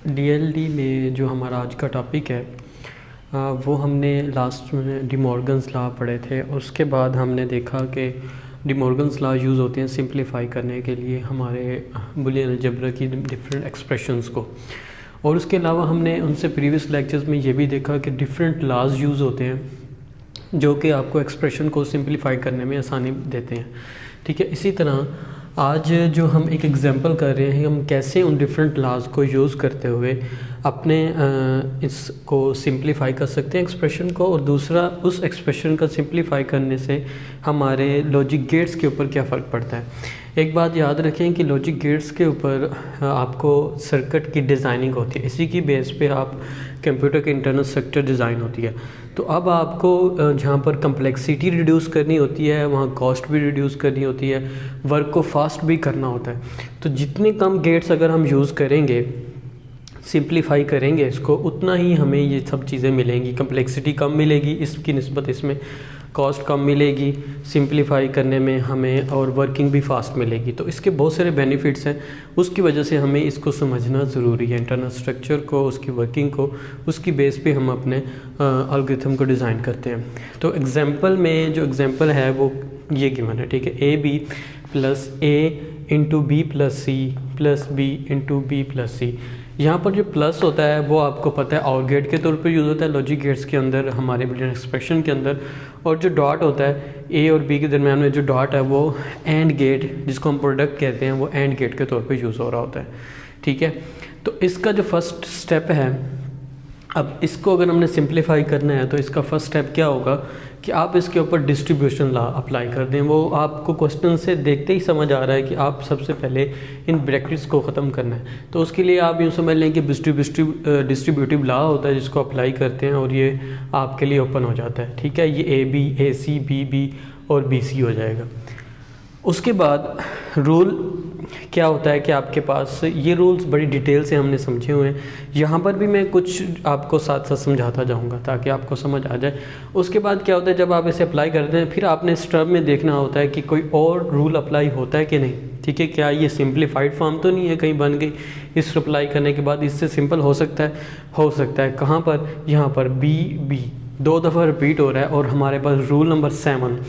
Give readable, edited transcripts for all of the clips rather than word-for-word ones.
DLD में जो हमारा आज का टॉपिक है वो हमने लास्ट में डी मॉर्गन्स लॉ पढ़े थे। उसके बाद हमने देखा कि डी मॉर्गन्स लॉ यूज़ होते हैं सिंप्लीफाई करने के लिए हमारे बूलियन अलजेब्रा की डिफरेंट एक्सप्रेशंस को। और उसके अलावा हमने उनसे प्रीवियस लेक्चर्स में ये भी देखा कि डिफरेंट लॉज यूज़ होते हैं जो कि आपको एक्सप्रेशन को सिंप्लीफाई करने में आसानी देते हैं। ठीक है, इसी तरह आज जो हम एक एग्जांपल कर रहे हैं, हम कैसे उन डिफरेंट लॉज को यूज़ करते हुए अपने इसको सिंप्लीफाई कर सकते हैं एक्सप्रेशन को, और दूसरा उस एक्सप्रेशन का सिंप्लीफाई करने से हमारे लॉजिक गेट्स के ऊपर क्या फ़र्क पड़ता है। एक बात याद रखें कि लॉजिक गेट्स के ऊपर आपको सर्किट की डिज़ाइनिंग होती है, इसी की बेस पे आप कंप्यूटर के इंटरनल स्ट्रक्चर डिज़ाइन होती है। तो अब आपको जहाँ पर कम्प्लेक्सिटी रिड्यूस करनी होती है वहाँ कॉस्ट भी रिड्यूस करनी होती है, वर्क को फास्ट भी करना होता है। तो जितने कम गेट्स अगर हम यूज़ करेंगे, सिंप्लीफाई करेंगे इसको, उतना ही हमें ये सब चीज़ें मिलेंगी। कम्प्लेक्सिटी कम मिलेगी इसकी निस्बत, इसमें कॉस्ट कम मिलेगी सिंप्लीफाई करने में हमें, और वर्किंग भी फास्ट मिलेगी। तो इसके बहुत सारे बेनिफिट्स हैं, उसकी वजह से हमें इसको समझना ज़रूरी है, इंटरनल स्ट्रक्चर को, उसकी वर्किंग को। उसकी बेस पे हम अपने एल्गोरिथम को डिज़ाइन करते हैं। तो एग्जांपल में जो एग्जांपल है वो ये गिवन है, ठीक है। A B plus A into B plus C plus B into B plus C. यहाँ पर जो प्लस होता है वो आपको पता है और गेट के तौर पे यूज़ होता है लॉजिक गेट्स के अंदर, हमारे बुलियन एक्सप्रेशन के अंदर। और जो डॉट होता है ए और बी के दरम्यान में जो डॉट है वो एंड गेट, जिसको हम प्रोडक्ट कहते हैं, वो एंड गेट के तौर पे यूज़ हो रहा होता है। ठीक है, तो इसका जो फर्स्ट स्टेप है, अब इसको अगर हमने सिंप्लीफाई करना है तो इसका फर्स्ट स्टेप क्या होगा कि आप इसके ऊपर डिस्ट्रीब्यूशन लॉ अप्लाई कर दें। वो आपको क्वेश्चन से देखते ही समझ आ रहा है कि आप सबसे पहले इन ब्रैकेट्स को ख़त्म करना है। तो उसके लिए आप यूँ समझ लें कि डिस्ट्रीब्यूटिव लॉ होता है जिसको अप्लाई करते हैं और ये आपके लिए ओपन हो जाता है। ठीक है, ये A B, A C, B B और बी सी हो जाएगा। उसके बाद रूल क्या होता है कि आपके पास ये रूल्स बड़ी डिटेल से हमने समझे हुए हैं, यहाँ पर भी मैं कुछ आपको साथ साथ समझाता जाऊँगा ताकि आपको समझ आ जाए। उसके बाद क्या होता है, जब आप इसे अप्लाई करते हैं फिर आपने इस टर्म में देखना होता है कि कोई और रूल अप्लाई होता है कि नहीं। ठीक है, क्या ये सिंप्लीफाइड फॉर्म तो नहीं है कहीं बन गई, इस अप्लाई करने के बाद इससे सिंपल हो सकता है। हो सकता है कहाँ पर, यहाँ पर बी बी 2 दफ़ा रिपीट हो रहा है और हमारे पास रूल नंबर 7।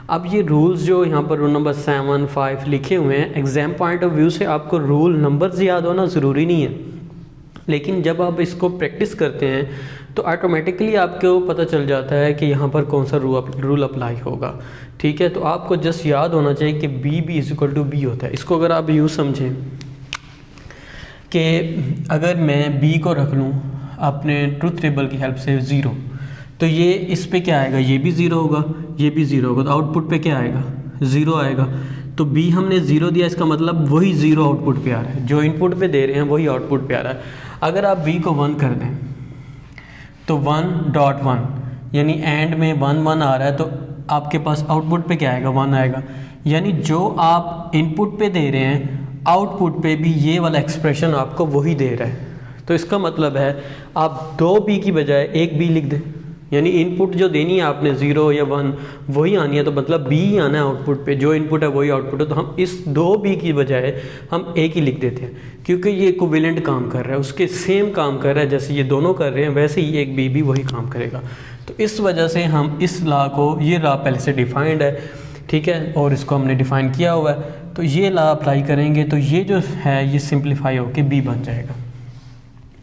अब ये रूल्स जो यहाँ पर रूल नंबर 7, 5 लिखे हुए हैं, एग्ज़ाम पॉइंट ऑफ व्यू से आपको रूल नंबर्स याद होना ज़रूरी नहीं है, लेकिन जब आप इसको प्रैक्टिस करते हैं तो ऑटोमेटिकली आपको पता चल जाता है कि यहाँ पर कौन सा रूल अप्लाई होगा। ठीक है, तो आपको जस्ट याद होना चाहिए कि B B is equal to B होता है। इसको अगर आप यूँ समझें कि अगर मैं बी को रख लूँ अपने ट्रूथ टेबल की हेल्प से 0, तो ये इस पे क्या आएगा, ये भी 0 होगा, ये भी 0 होगा, तो आउटपुट पे क्या आएगा, 0 आएगा। तो बी हमने 0 दिया, इसका मतलब वही 0 आउटपुट पे आ रहा है, जो इनपुट पे दे रहे हैं वही आउटपुट पे आ रहा है। अगर आप बी को 1 कर दें तो 1.1 यानी एंड में 1 1 आ रहा है, तो आपके पास आउटपुट पे क्या आएगा, 1 आएगा। यानी जो आप इनपुट पे दे रहे हैं आउटपुट पे भी ये वाला एक्सप्रेशन आपको वही दे रहा है। तो इसका मतलब है आप 2 बी की बजाय 1 बी लिख दें, यानी इनपुट जो देनी है आपने 0 या 1 वही आनी है, तो मतलब बी ही आना है आउटपुट पे, जो इनपुट है वही आउटपुट है। तो हम इस 2 बी की बजाय हम एक ही लिख देते हैं, क्योंकि ये इक्विवेलेंट काम कर रहा है, उसके सेम काम कर रहा है, जैसे ये दोनों कर रहे हैं वैसे ही एक बी भी वही काम करेगा। तो इस वजह से हम इस लॉ को, ये लॉ पहले से डिफाइंड है, ठीक है, और इसको हमने डिफाइन किया हुआ है, तो ये लॉ अप्लाई करेंगे तो ये जो है ये सिंप्लीफाई होकर बी बन जाएगा।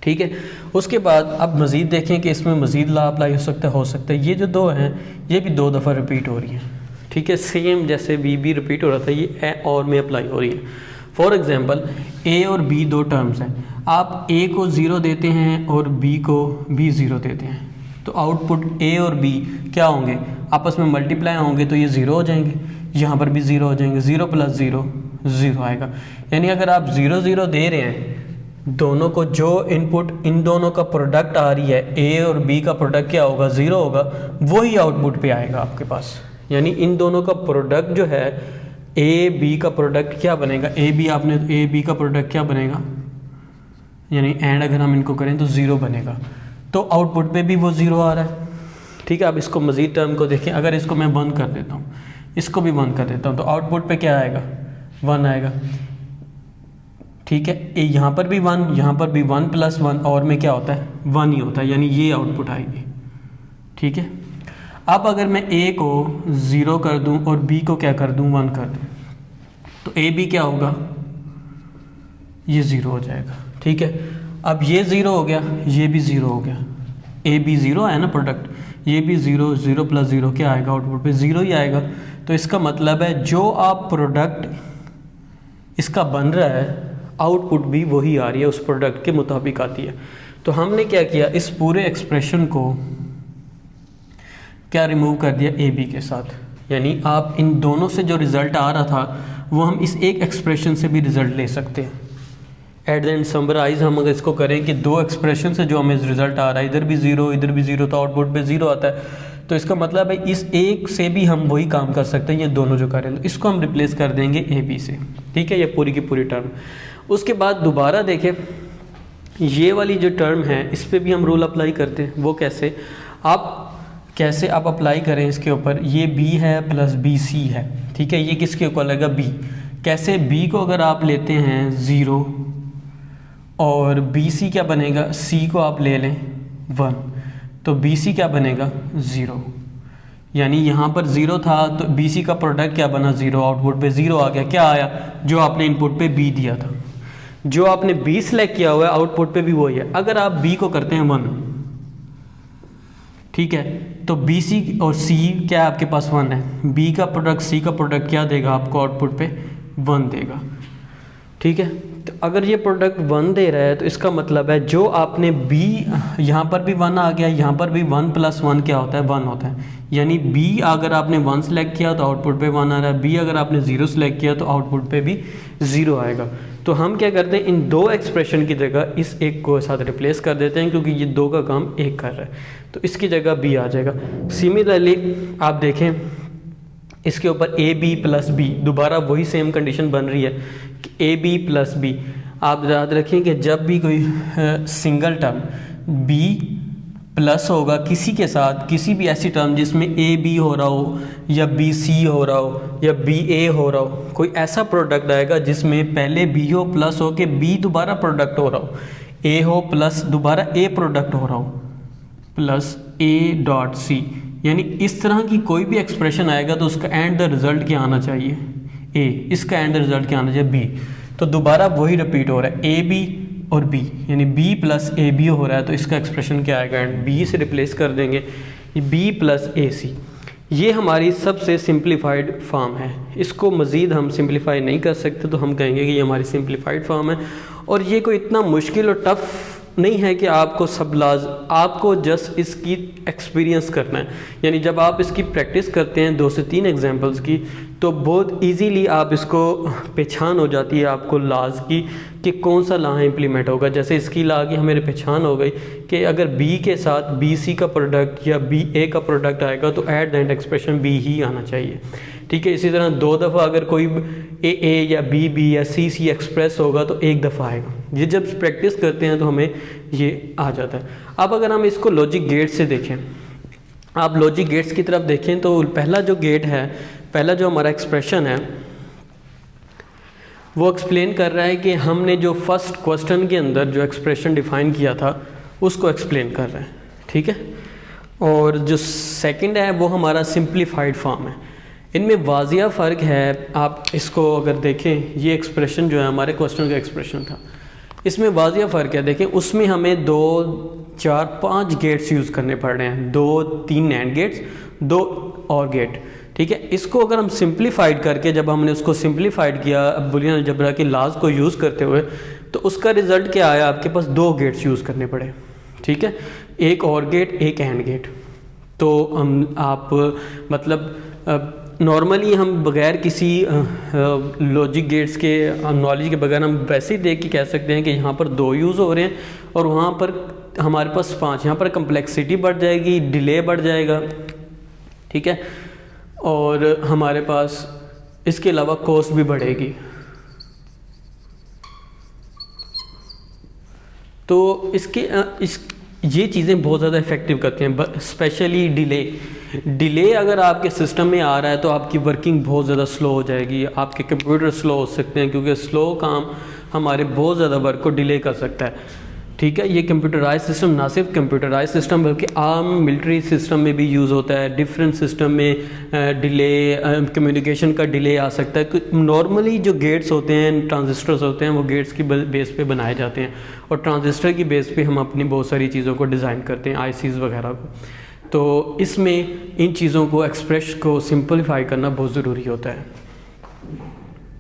ठीक है, उसके बाद अब मज़ीद देखें कि इसमें मज़ीद लॉ अप्लाई हो सकता है। ये जो 2 हैं ये भी 2 दफ़ा रिपीट हो रही हैं। ठीक है, सेम जैसे बी बी रिपीट हो रहा था, ये ए और में अप्लाई हो रही है। फॉर एग्जांपल ए और बी 2 टर्म्स हैं, आप ए को 0 देते हैं और बी को भी 0 देते हैं, तो आउटपुट ए और बी क्या होंगे, आपस में मल्टीप्लाई होंगे, तो ये 0 हो जाएंगे, यहाँ पर भी 0 हो जाएंगे। 0 + 0 0 आएगा। यानी अगर आप 0 0 दे रहे हैं दोनों को, जो इनपुट इन दोनों का प्रोडक्ट आ रही है, ए और बी का प्रोडक्ट क्या होगा, 0 होगा, वही आउटपुट पे आएगा आपके पास। यानी इन दोनों का प्रोडक्ट जो है, ए बी का प्रोडक्ट क्या बनेगा, ए बी का प्रोडक्ट क्या बनेगा, यानी एंड अगर हम इनको करें तो 0 बनेगा, तो आउटपुट पे भी वो 0 आ रहा है। ठीक है, अब इसको मज़ीद टर्म को देखें, अगर इसको मैं बंद कर देता हूँ, इसको भी बंद कर देता हूँ, तो आउटपुट पे क्या आएगा, 1 आएगा। ठीक है। यहाँ पर भी 1, यहाँ पर भी 1 + 1 और में क्या होता है 1 ही होता है, यानी ये आउटपुट आएगी। ठीक है। अब अगर मैं ए को 0 कर दूं और बी को क्या कर दूं 1 कर दूं, तो ए बी क्या होगा, ये 0 हो जाएगा। ठीक है। अब ये 0 हो गया, ये भी 0 हो गया, ए बी 0 है ना प्रोडक्ट, ये भी 0, 0 + 0 क्या आएगा आउटपुट पे 0 ही आएगा। तो इसका मतलब है जो आप प्रोडक्ट इसका बन रहा है आउटपुट भी वही आ रही है, उस प्रोडक्ट के मुताबिक आती है। तो हमने क्या किया, इस पूरे एक्सप्रेशन को क्या रिमूव कर दिया ए बी के साथ, यानी आप इन दोनों से जो रिज़ल्ट आ रहा था वो हम इस एक एक्सप्रेशन से भी रिज़ल्ट ले सकते हैं। एट द एंड समराइज हम अगर इसको करें कि दो एक्सप्रेशन से जो हमें रिजल्ट आ रहा है, इधर भी 0 इधर भी 0, तो आउटपुट पे 0 आता है। तो इसका मतलब है इस एक से भी हम वही काम कर सकते हैं, ये दोनों जो करें, तो इसको हम रिप्लेस कर देंगे ए बी से। ठीक है, ये पूरी की पूरी टर्म। उसके बाद दोबारा देखें, ये वाली जो टर्म है इस पर भी हम रूल अप्लाई करते हैं। वो कैसे आप अप्लाई करें इसके ऊपर, ये b है + BC है। ठीक है, ये किसके ऊपर लगेगा b। कैसे, b को अगर आप लेते हैं 0 और BC क्या बनेगा, C को आप ले लें 1, तो BC क्या बनेगा 0। यानी यहाँ पर 0 था तो BC का प्रोडक्ट क्या बना 0, आउटपुट पे 0 आ गया। क्या आया, जो आपने इनपुट पे B दिया था, जो आपने B सेलेक्ट किया हुआ है आउटपुट पे भी वही है। अगर आप B को करते हैं 1, ठीक है, तो BC और C क्या आपके पास 1 है, B का प्रोडक्ट C का प्रोडक्ट क्या देगा आपको आउटपुट पे 1 देगा। ठीक है, तो अगर ये प्रोडक्ट 1 दे रहा है तो इसका मतलब है जो आपने B, यहाँ पर भी 1 आ गया, यहाँ पर भी 1 + 1 क्या होता है 1 होता है। यानी B अगर आपने 1 सेलेक्ट किया तो आउटपुट पे 1 आ रहा है, B अगर आपने 0 सेलेक्ट किया तो आउटपुट पे भी 0 आएगा। तो हम क्या करते हैं, इन दो एक्सप्रेशन की जगह इस एक को साथ रिप्लेस कर देते हैं, क्योंकि ये दो का काम एक कर रहा है, तो इसकी जगह B आ जाएगा। सिमिलरली आप देखें इसके ऊपर AB + B, दोबारा वही सेम कंडीशन बन रही है कि AB + B। आप याद रखें कि जब भी कोई सिंगल टर्म B प्लस होगा किसी के साथ, किसी भी ऐसी टर्म जिसमें AB हो रहा हो या BC हो रहा हो या BA हो रहा हो, कोई ऐसा प्रोडक्ट आएगा जिसमें पहले B हो प्लस हो के B दोबारा प्रोडक्ट हो रहा हो, A हो प्लस दोबारा A प्रोडक्ट हो रहा हो, प्लस A.C, यानी इस तरह की कोई भी एक्सप्रेशन आएगा तो उसका एंड द रिजल्ट क्या आना चाहिए A, इसका एंड द रिजल्ट क्या आना चाहिए B। तो दोबारा वही रिपीट हो रहा है AB और B, यानी B + AB हो रहा है, तो इसका एक्सप्रेशन क्या आएगा, एंड B से रिप्लेस कर देंगे B + AC। ये हमारी सबसे सिंप्लीफाइड फॉर्म है। इसको मज़ीद हम सिंप्लीफाई नहीं कर सकते, तो हम कहेंगे कि ये हमारी सिंप्लीफाइड फॉर्म है। और ये कोई इतना मुश्किल और टफ़ नहीं है कि आपको सब आपको जस्ट इसकी एक्सपीरियंस करना है। यानी जब आप इसकी प्रैक्टिस करते हैं 2 से 3 एग्जांपल्स की, तो बहुत इजीली आप इसको पहचान हो जाती है आपको लाज की कि कौन सा ला इम्प्लीमेंट होगा। जैसे इसकी ला की हमें पहचान हो गई कि अगर B के साथ BC का प्रोडक्ट या BA का प्रोडक्ट आएगा तो at the end expression B ही आना चाहिए। ठीक है, इसी तरह 2 दफ़ा अगर कोई AA या BB या CC एक्सप्रेस होगा तो 1 दफ़ा आएगा। ये जब प्रैक्टिस करते हैं तो हमें ये आ जाता है। अब अगर हम इसको लॉजिक गेट से देखें, आप लॉजिक गेट्स की तरफ देखें तो पहला जो गेट है, पहला जो हमारा एक्सप्रेशन है वो एक्सप्लेन कर रहा है कि हमने जो फर्स्ट क्वेश्चन के अंदर जो एक्सप्रेशन डिफाइन किया था उसको एक्सप्लेन कर रहा है। ठीक है, और जो सेकंड है वो हमारा सिंप्लीफाइड फॉर्म है। इनमें वाजिया फ़र्क है। आप इसको अगर देखें, ये एक्सप्रेशन जो है हमारे क्वेश्चन का एक्सप्रेशन था, इसमें वाजिया फ़र्क है। देखें उसमें हमें 2, 4, 5 गेट्स यूज़ करने पड़ रहे हैं, 2, 3 नैंड गेट्स, 2 और गेट। ठीक है, इसको अगर हम सिंप्लीफाइड करके, जब हमने उसको सिंप्लीफाइड किया बुलियन अलजेब्रा के लॉज को यूज़ करते हुए, तो उसका रिज़ल्ट क्या आया, आपके पास 2 गेट्स यूज़ करने पड़े। ठीक है, एक और गेट, एक एंड गेट। तो आप मतलब नॉर्मली हम बगैर किसी लॉजिक गेट्स के नॉलेज के बगैर हम वैसे ही देख के कह सकते हैं कि यहाँ पर 2 यूज़ हो रहे हैं और वहाँ पर हमारे पास 5। यहाँ पर कम्प्लेक्सिटी बढ़ जाएगी, डिले बढ़ जाएगा। ठीक है, और हमारे पास इसके अलावा कॉस्ट भी बढ़ेगी। तो ये चीज़ें बहुत ज़्यादा इफ़ेक्टिव करती हैं, स्पेशली डिले अगर आपके सिस्टम में आ रहा है तो आपकी वर्किंग बहुत ज़्यादा स्लो हो जाएगी, आपके कंप्यूटर स्लो हो सकते हैं, क्योंकि स्लो काम हमारे बहुत ज़्यादा वर्क को डिले कर सकता है। ठीक है, ये कंप्यूटराइज सिस्टम ना सिर्फ कंप्यूटराइज सिस्टम बल्कि आम मिलिट्री सिस्टम में भी यूज़ होता है। डिफरेंट सिस्टम में डिले, कम्युनिकेशन का डिले आ सकता है। नॉर्मली जो गेट्स होते हैं, ट्रांजिस्टर्स होते हैं, वो गेट्स की बेस पे बनाए जाते हैं और ट्रांजिस्टर की बेस पे हम अपनी बहुत सारी चीज़ों को डिज़ाइन करते हैं, आईसीज़ वगैरह को। तो इसमें इन चीज़ों को, एक्सप्रेस को सिंपलीफाई करना बहुत ज़रूरी होता है।